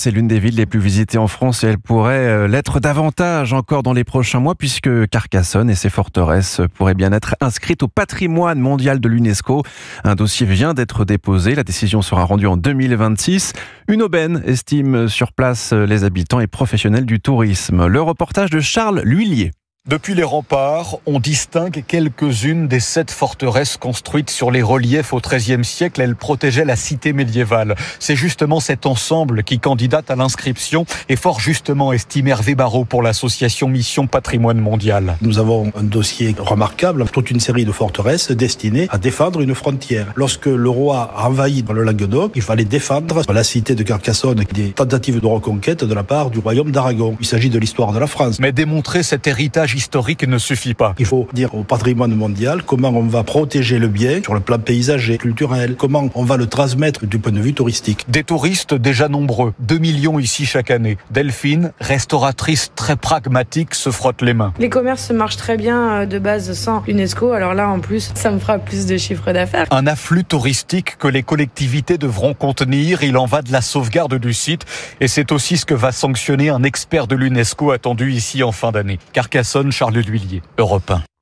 c'est l'une des villes les plus visitées en France et elle pourrait l'être davantage encore dans les prochains mois puisque Carcassonne et ses forteresses pourraient bien être inscrites au patrimoine mondial de l'UNESCO. Un dossier vient d'être déposé. La décision sera rendue en 2026. Une aubaine, estiment sur place les habitants et professionnels du tourisme. Le reportage de Charles L'Huillier. Depuis les remparts, on distingue quelques-unes des 7 forteresses construites sur les reliefs au XIIIe siècle. Elles protégeaient la cité médiévale. C'est justement cet ensemble qui candidate à l'inscription et fort justement estime Hervé Barrault pour l'association Mission Patrimoine Mondial. Nous avons un dossier remarquable, toute une série de forteresses destinées à défendre une frontière. Lorsque le roi a envahi le Languedoc, il fallait défendre la cité de Carcassonne des tentatives de reconquête de la part du royaume d'Aragon. Il s'agit de l'histoire de la France. Mais démontrer cet héritage historique ne suffit pas. Il faut dire au patrimoine mondial comment on va protéger le bien sur le plan paysager, culturel, comment on va le transmettre du point de vue touristique. Des touristes déjà nombreux, 2 millions ici chaque année. Delphine, restauratrice très pragmatique, se frotte les mains. Les commerces marchent très bien de base sans l'UNESCO, alors là en plus ça me fera plus de chiffre d'affaires. Un afflux touristique que les collectivités devront contenir, il en va de la sauvegarde du site et c'est aussi ce que va sanctionner un expert de l'UNESCO attendu ici en fin d'année. Carcassonne, Charles L'Huillier, Europe 1.